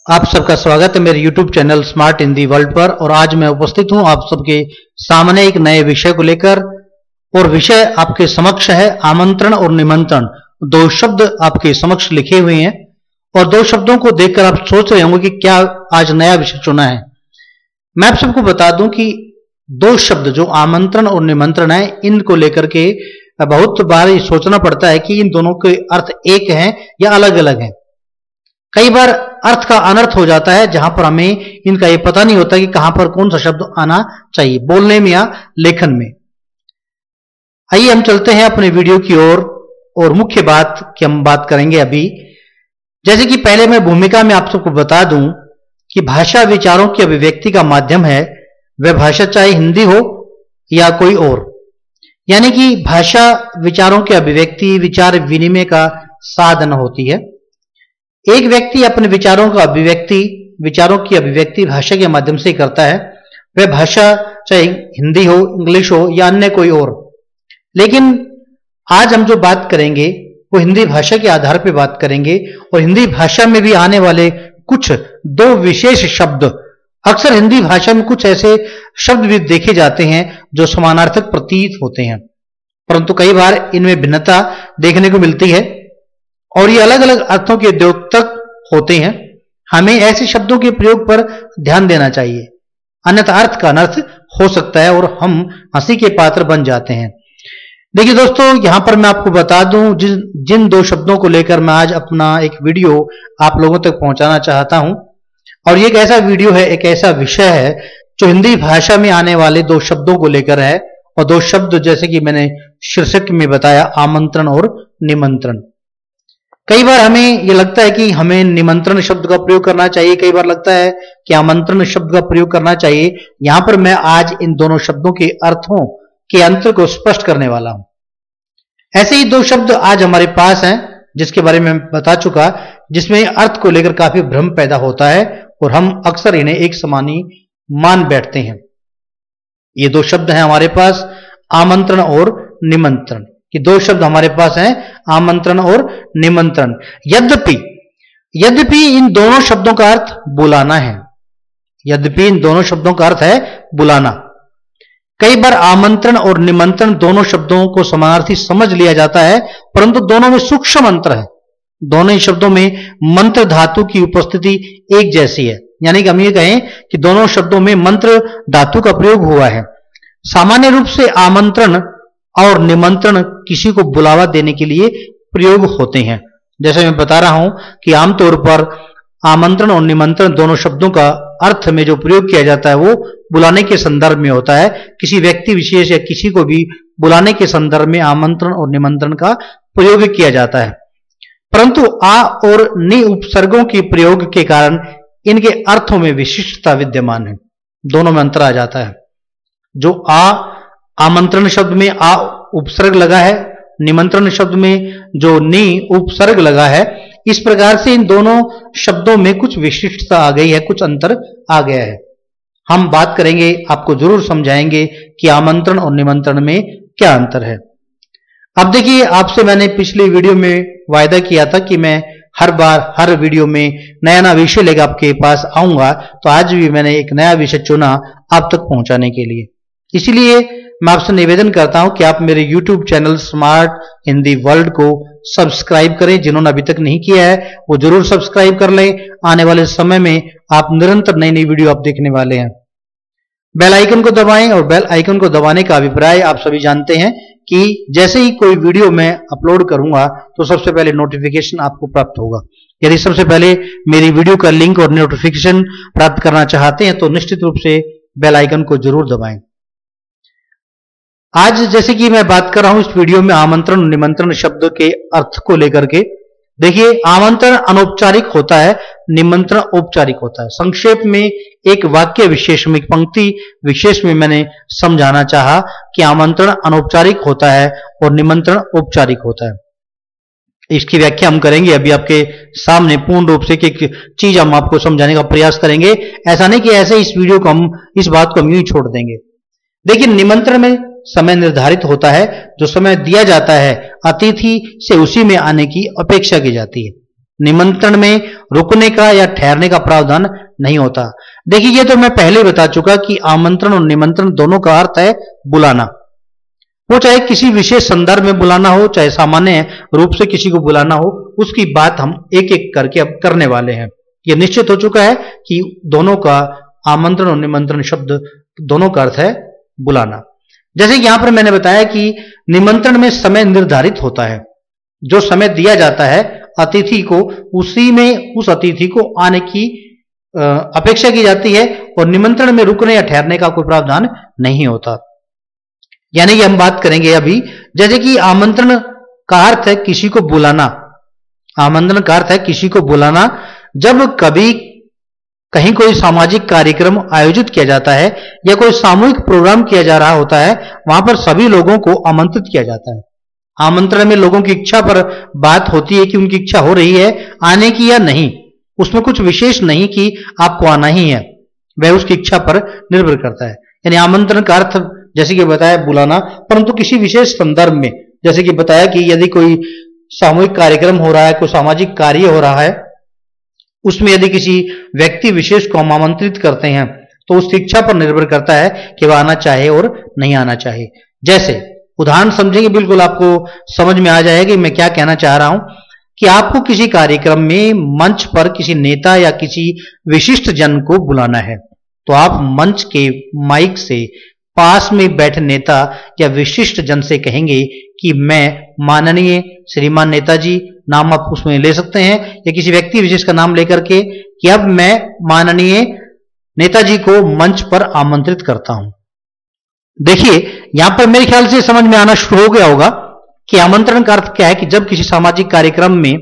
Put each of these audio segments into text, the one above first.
आप सबका स्वागत है मेरे YouTube channel smart Hindi world पर। और आज मैं उपस्थित हूं आप सबके सामने एक नए विषय को लेकर। और विषय आपके समक्ष है आमंत्रण और निमंत्रण। दो शब्द आपके समक्ष लिखे हुए हैं और दो शब्दों को देखकर आप सोच रहे होंगे कि क्या आज नया विषय चुना है। मैं आप सबको बता दूं कि दो शब्द जो आमंत्रण और निमंत्रण है, इनको लेकर के बहुत बार ये सोचना पड़ता है कि इन दोनों के अर्थ एक हैं या अलग अलग हैं। कई बार अर्थ का अनर्थ हो जाता है जहां पर हमें इनका ये पता नहीं होता कि कहां पर कौन सा शब्द आना चाहिए, बोलने में या लेखन में। आइए हम चलते हैं अपने वीडियो की ओर और मुख्य बात की हम बात करेंगे अभी। जैसे कि पहले मैं भूमिका में आप सबको बता दूं कि भाषा विचारों की अभिव्यक्ति का माध्यम है। वह भाषा चाहे हिंदी हो या कोई और, यानी कि भाषा विचारों की अभिव्यक्ति, विचार विनिमय का साधन होती है। एक व्यक्ति अपने विचारों की अभिव्यक्ति भाषा के माध्यम से करता है। वह भाषा चाहे हिंदी हो, इंग्लिश हो या अन्य कोई और। लेकिन आज हम जो बात करेंगे वो हिंदी भाषा के आधार पर बात करेंगे। और हिंदी भाषा में भी आने वाले कुछ दो विशेष शब्द, अक्सर हिंदी भाषा में कुछ ऐसे शब्द भी देखे जाते हैं जो समानार्थक प्रतीत होते हैं, परंतु कई बार इनमें भिन्नता देखने को मिलती है और ये अलग अलग अर्थों के द्योतक होते हैं। हमें ऐसे शब्दों के प्रयोग पर ध्यान देना चाहिए, अन्यथा अर्थ का अनर्थ हो सकता है और हम हंसी के पात्र बन जाते हैं। देखिए दोस्तों, यहां पर मैं आपको बता दूं जिन दो शब्दों को लेकर मैं आज अपना एक वीडियो आप लोगों तक पहुंचाना चाहता हूं। और ये एक ऐसा वीडियो है, एक ऐसा विषय है जो हिंदी भाषा में आने वाले दो शब्दों को लेकर है। और दो शब्द जैसे कि मैंने शीर्षक में बताया, आमंत्रण और निमंत्रण। कई बार हमें यह लगता है कि हमें निमंत्रण शब्द का प्रयोग करना चाहिए, कई बार लगता है कि आमंत्रण शब्द का प्रयोग करना चाहिए। यहां पर मैं आज इन दोनों शब्दों के अर्थों के अंतर को स्पष्ट करने वाला हूं। ऐसे ही दो शब्द आज हमारे पास हैं जिसके बारे में मैं बता चुका, जिसमें अर्थ को लेकर काफी भ्रम पैदा होता है और हम अक्सर इन्हें एक समान ही मान बैठते हैं। ये दो शब्द हैं हमारे पास, आमंत्रण और निमंत्रण। ये दो शब्द हमारे पास हैं, आमंत्रण और निमंत्रण। यद्यपि इन दोनों शब्दों का अर्थ बुलाना है। यद्यपि इन दोनों शब्दों का अर्थ है बुलाना। कई बार आमंत्रण और निमंत्रण दोनों शब्दों को समानार्थी समझ लिया जाता है, परंतु दोनों में सूक्ष्म अंतर है। दोनों ही शब्दों में मंत्र धातु की उपस्थिति एक जैसी है, यानी कि हम ये कहें कि दोनों शब्दों में मंत्र धातु का प्रयोग हुआ है। सामान्य रूप से आमंत्रण और निमंत्रण किसी को बुलावा देने के लिए प्रयोग होते हैं। जैसे मैं बता रहा हूं कि आमतौर पर आमंत्रण और निमंत्रण दोनों शब्दों का अर्थ में जो प्रयोग किया जाता है वो बुलाने के संदर्भ में होता है। किसी व्यक्ति विशेष या किसी को भी बुलाने के संदर्भ में आमंत्रण और निमंत्रण का प्रयोग किया जाता है, परंतु आ और नि उपसर्गों के प्रयोग के कारण इनके अर्थों में विशिष्टता विद्यमान है। दोनों में अंतर आ जाता है। जो आमंत्रण शब्द में आ उपसर्ग लगा है, निमंत्रण शब्द में जो नि उपसर्ग लगा है, इस प्रकार से इन दोनों शब्दों में कुछ विशिष्टता आ गई है, कुछ अंतर आ गया है। हम बात करेंगे, आपको जरूर समझाएंगे कि आमंत्रण और निमंत्रण में क्या अंतर है। अब देखिए, आपसे मैंने पिछले वीडियो में वायदा किया था कि मैं हर बार हर वीडियो में नया नया विषय लेकर आपके पास आऊंगा, तो आज भी मैंने एक नया विषय चुना आप तक पहुंचाने के लिए। इसलिए मैं आपसे निवेदन करता हूं कि आप मेरे YouTube channel smart Hindi world को सब्सक्राइब करें। जिन्होंने अभी तक नहीं किया है वो जरूर सब्सक्राइब कर लें। आने वाले समय में आप निरंतर नई नई वीडियो आप देखने वाले हैं। बेल आइकन को दबाएं और बेल आइकन को दबाने का अभिप्राय आप सभी जानते हैं कि जैसे ही कोई वीडियो मैं अपलोड करूंगा तो सबसे पहले नोटिफिकेशन आपको प्राप्त होगा। यदि सबसे पहले मेरी वीडियो का लिंक और नोटिफिकेशन प्राप्त करना चाहते हैं तो निश्चित रूप से बेल आइकन को जरूर दबाएं। आज जैसे कि मैं बात कर रहा हूं इस वीडियो में आमंत्रण और निमंत्रण शब्द के अर्थ को लेकर के। देखिए, आमंत्रण अनौपचारिक होता है, निमंत्रण औपचारिक होता है। संक्षेप में एक वाक्य विशेष में, एक पंक्ति विशेष में मैंने समझाना चाहा कि आमंत्रण अनौपचारिक होता है और निमंत्रण औपचारिक होता है। इसकी व्याख्या हम करेंगे अभी आपके सामने पूर्ण रूप से। एक चीज हम आपको समझाने का प्रयास करेंगे। ऐसा नहीं कि ऐसे इस वीडियो को हम, इस बात को हम यूं ही छोड़ देंगे। देखिए, निमंत्रण में समय निर्धारित होता है। जो समय दिया जाता है अतिथि से उसी में आने की अपेक्षा की जाती है। निमंत्रण में रुकने का या ठहरने का प्रावधान नहीं होता। देखिए, ये तो मैं पहले ही बता चुका कि आमंत्रण और निमंत्रण दोनों का अर्थ है बुलाना। वो चाहे किसी विशेष संदर्भ में बुलाना हो, चाहे सामान्य रूप से किसी को बुलाना हो, उसकी बात हम एक एक करके अब करने वाले हैं। ये निश्चित हो चुका है कि दोनों का, आमंत्रण और निमंत्रण शब्द दोनों का अर्थ है बुलाना। जैसे यहां पर मैंने बताया कि निमंत्रण में समय निर्धारित होता है, जो समय दिया जाता है अतिथि को, उसी में उस अतिथि को आने की अपेक्षा की जाती है, और निमंत्रण में रुकने या ठहरने का कोई प्रावधान नहीं होता। यानी कि हम बात करेंगे अभी, जैसे कि आमंत्रण का अर्थ है किसी को बुलाना। आमंत्रण का अर्थ है किसी को बुलाना। जब कभी कहीं कोई सामाजिक कार्यक्रम आयोजित किया जाता है या कोई सामूहिक प्रोग्राम किया जा रहा होता है, वहां पर सभी लोगों को आमंत्रित किया जाता है। आमंत्रण में लोगों की इच्छा पर बात होती है कि उनकी इच्छा हो रही है आने की या नहीं। उसमें कुछ विशेष नहीं कि आपको आना ही है, वह उसकी इच्छा पर निर्भर करता है। यानी आमंत्रण का अर्थ जैसे कि बताया बुलाना, परंतु किसी विशेष संदर्भ में, जैसे कि बताया कि यदि कोई सामूहिक कार्यक्रम हो रहा है, कोई सामाजिक कार्य हो रहा है, उसमें यदि किसी व्यक्ति विशेष को हम आमंत्रित करते हैं तो उसकी इच्छा पर निर्भर करता है कि वह आना चाहे और नहीं आना चाहे। जैसे उदाहरण समझेंगे, बिल्कुल आपको समझ में आ जाएगा कि मैं क्या कहना चाह रहा हूं, कि आपको किसी कार्यक्रम में मंच पर किसी नेता या किसी विशिष्ट जन को बुलाना है, तो आप मंच के माइक से पास में बैठे नेता या विशिष्ट जन से कहेंगे कि मैं माननीय श्रीमान नेताजी, नाम आप उसमें ले सकते हैं, या किसी व्यक्ति विशेष का नाम लेकर के, कि अब मैं माननीय नेताजी को मंच पर आमंत्रित करता हूं। देखिए, यहां पर मेरे ख्याल से समझ में आना शुरू हो गया होगा कि आमंत्रण का अर्थ क्या है, कि जब किसी सामाजिक कार्यक्रम में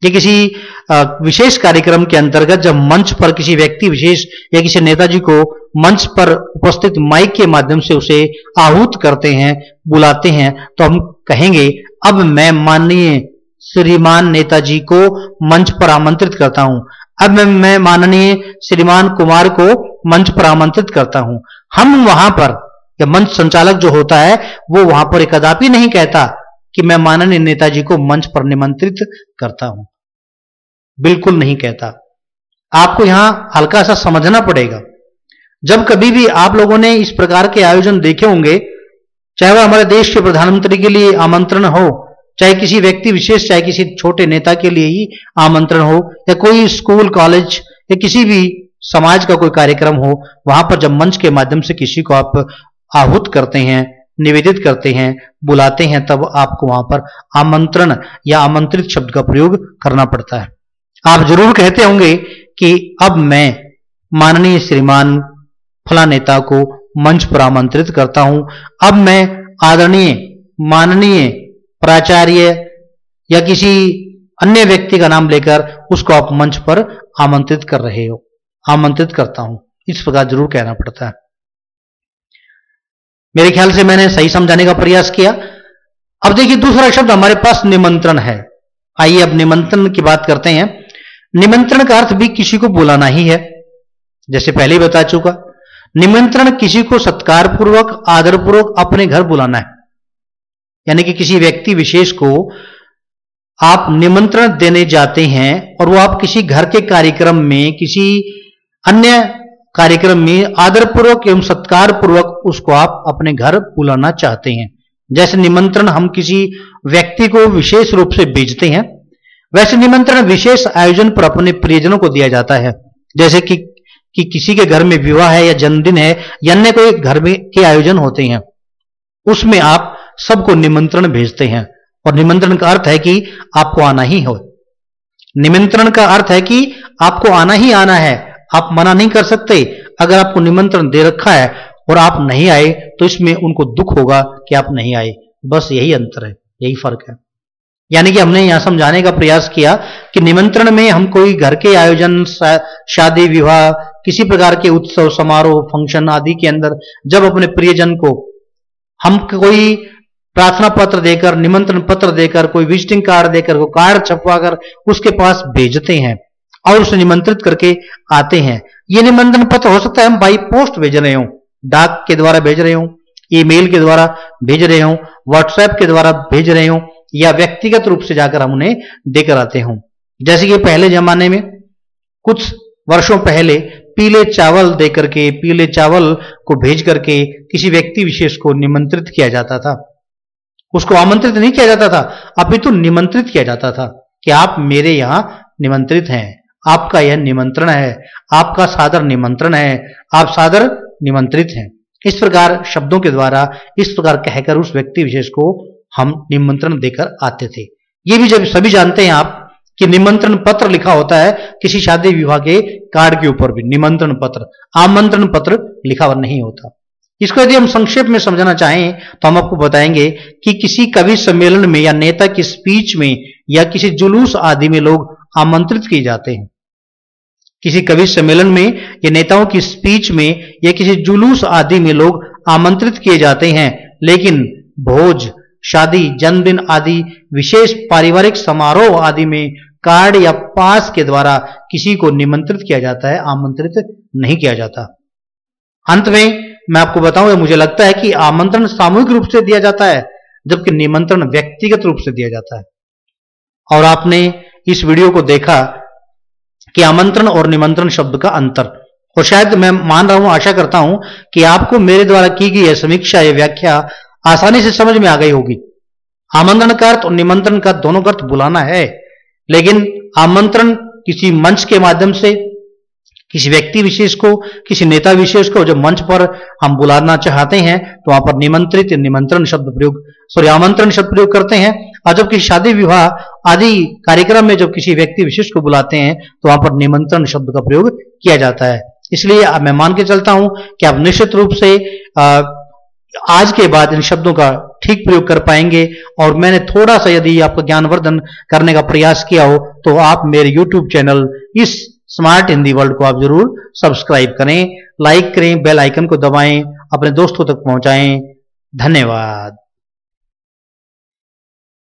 या किसी विशेष कार्यक्रम के अंतर्गत जब मंच पर किसी व्यक्ति विशेष या किसी नेताजी को मंच पर उपस्थित माइक के माध्यम से उसे आहूत करते हैं, बुलाते हैं, तो हम कहेंगे अब मैं माननीय श्रीमान नेताजी को मंच पर आमंत्रित करता हूं, अब मैं माननीय श्रीमान कुमार को मंच पर आमंत्रित करता हूं। हम वहां पर, या मंच संचालक जो होता है वो वहां पर कदापि नहीं कहता कि मैं माननीय नेताजी को मंच पर निमंत्रित करता हूं, बिल्कुल नहीं कहता। आपको यहां हल्का सा समझना पड़ेगा। जब कभी भी आप लोगों ने इस प्रकार के आयोजन देखे होंगे, चाहे वह हमारे देश के प्रधानमंत्री के लिए आमंत्रण हो, चाहे किसी व्यक्ति विशेष, चाहे किसी छोटे नेता के लिए ही आमंत्रण हो, या कोई स्कूल कॉलेज या किसी भी समाज का कोई कार्यक्रम हो, वहां पर जब मंच के माध्यम से किसी को आप आहूत करते हैं, निवेदित करते हैं, बुलाते हैं, तब आपको वहां पर आमंत्रण या आमंत्रित शब्द का प्रयोग करना पड़ता है। आप जरूर कहते होंगे कि अब मैं माननीय श्रीमान फला नेता को मंच पर आमंत्रित करता हूं, अब मैं आदरणीय माननीय प्राचार्य या किसी अन्य व्यक्ति का नाम लेकर उसको आप मंच पर आमंत्रित कर रहे हो, आमंत्रित करता हूं, इस प्रकार जरूर कहना पड़ता है। मेरे ख्याल से मैंने सही समझाने का प्रयास किया। अब देखिए, दूसरा शब्द हमारे पास निमंत्रण है। आइए अब निमंत्रण की बात करते हैं। निमंत्रण का अर्थ भी किसी को बुलाना ही है, जैसे पहले ही बता चुका। निमंत्रण किसी को सत्कारपूर्वक, आदरपूर्वक अपने घर बुलाना है, यानी कि किसी व्यक्ति विशेष को आप निमंत्रण देने जाते हैं और वो आप किसी घर के कार्यक्रम में, किसी अन्य कार्यक्रम में आदरपूर्वक एवं सत्कारपूर्वक उसको आप अपने घर बुलाना चाहते हैं। जैसे निमंत्रण हम किसी व्यक्ति को विशेष रूप से भेजते हैं, वैसे निमंत्रण विशेष आयोजन पर अपने प्रियजनों को दिया जाता है। जैसे कि किसी के घर में विवाह है या जन्मदिन है या अन्य कोई घर में के आयोजन होते हैं, उसमें आप सबको निमंत्रण भेजते हैं, और निमंत्रण का अर्थ है कि आपको आना ही हो। निमंत्रण का अर्थ है कि आपको आना ही आना है, आप मना नहीं कर सकते। अगर आपको निमंत्रण दे रखा है और आप नहीं आए तो इसमें उनको दुख होगा कि आप नहीं आए। बस यही अंतर है, यही फर्क है। यानी कि हमने यहां समझाने का प्रयास किया कि निमंत्रण में हम कोई घर के आयोजन, शादी विवाह, किसी प्रकार के उत्सव समारोह, फंक्शन आदि के अंदर जब अपने प्रियजन को हम कोई प्रार्थना पत्र देकर, निमंत्रण पत्र देकर, कोई विजिटिंग कार्ड देकर, कोई कार्ड छपवाकर उसके पास भेजते हैं और उसे निमंत्रित करके आते हैं। ये निमंत्रण पत्र हो सकता है हम बाई पोस्ट भेज रहे हो, डाक के द्वारा भेज रहे हो, ईमेल के द्वारा भेज रहे हो, व्हाट्सएप के द्वारा भेज रहे हो, या व्यक्तिगत रूप से जाकर हम उन्हें देकर आते हों। जैसे कि पहले जमाने में कुछ वर्षों पहले पीले चावल देकर के, पीले चावल को भेज करके किसी व्यक्ति विशेष को निमंत्रित किया जाता था। उसको आमंत्रित नहीं किया जाता था, अपितु निमंत्रित किया जाता था कि आप मेरे यहां निमंत्रित हैं, आपका यह निमंत्रण है, आपका सादर निमंत्रण है, आप सादर निमंत्रित हैं। इस प्रकार शब्दों के द्वारा इस प्रकार कहकर उस व्यक्ति विशेष को हम निमंत्रण देकर आते थे। ये भी जब सभी जानते हैं आप कि निमंत्रण पत्र लिखा होता है किसी शादी विवाह के कार्ड के ऊपर भी निमंत्रण पत्र, आमंत्रण पत्र लिखा हुआ नहीं होता। इसको यदि हम संक्षेप में समझना चाहें तो हम आपको बताएंगे कि किसी कवि सम्मेलन में या नेता की स्पीच में या किसी जुलूस आदि में लोग आमंत्रित किए जाते हैं। किसी कवि सम्मेलन में या नेताओं की स्पीच में या किसी जुलूस आदि में लोग आमंत्रित किए जाते हैं, लेकिन भोज, शादी, जन्मदिन आदि विशेष पारिवारिक समारोह आदि में कार्ड या पास के द्वारा किसी को निमंत्रित किया जाता है, आमंत्रित नहीं किया जाता। अंत में मैं आपको बताऊं, मुझे लगता है कि आमंत्रण सामूहिक रूप से दिया जाता है जबकि निमंत्रण व्यक्तिगत रूप से दिया जाता है। और आपने इस वीडियो को देखा कि आमंत्रण और निमंत्रण शब्द का अंतर, और शायद मैं मान रहा हूं, आशा करता हूं कि आपको मेरे द्वारा की गई यह समीक्षा, यह व्याख्या आसानी से समझ में आ गई होगी। आमंत्रण का अर्थ और निमंत्रण का दोनों का अर्थ बुलाना है, लेकिन आमंत्रण किसी मंच के माध्यम से किसी व्यक्ति विशेष को, किसी नेता विशेष को जब मंच पर हम बुलाना चाहते हैं तो वहां पर निमंत्रित, निमंत्रण शब्द प्रयोग आमंत्रण शब्द प्रयोग करते हैं। और जब किसी शादी विवाह आदि कार्यक्रम में जब किसी व्यक्ति विशेष को बुलाते हैं तो वहां पर निमंत्रण शब्द का प्रयोग किया जाता है। इसलिए मैं मान के चलता हूं कि आप निश्चित रूप से आज के बाद इन शब्दों का ठीक प्रयोग कर पाएंगे। और मैंने थोड़ा सा यदि आपका ज्ञानवर्धन करने का प्रयास किया हो तो आप मेरे YouTube चैनल इस स्मार्ट हिंदी वर्ल्ड को आप जरूर सब्सक्राइब करें, लाइक करें, बेल आइकन को दबाएं, अपने दोस्तों तक पहुंचाएं। धन्यवाद।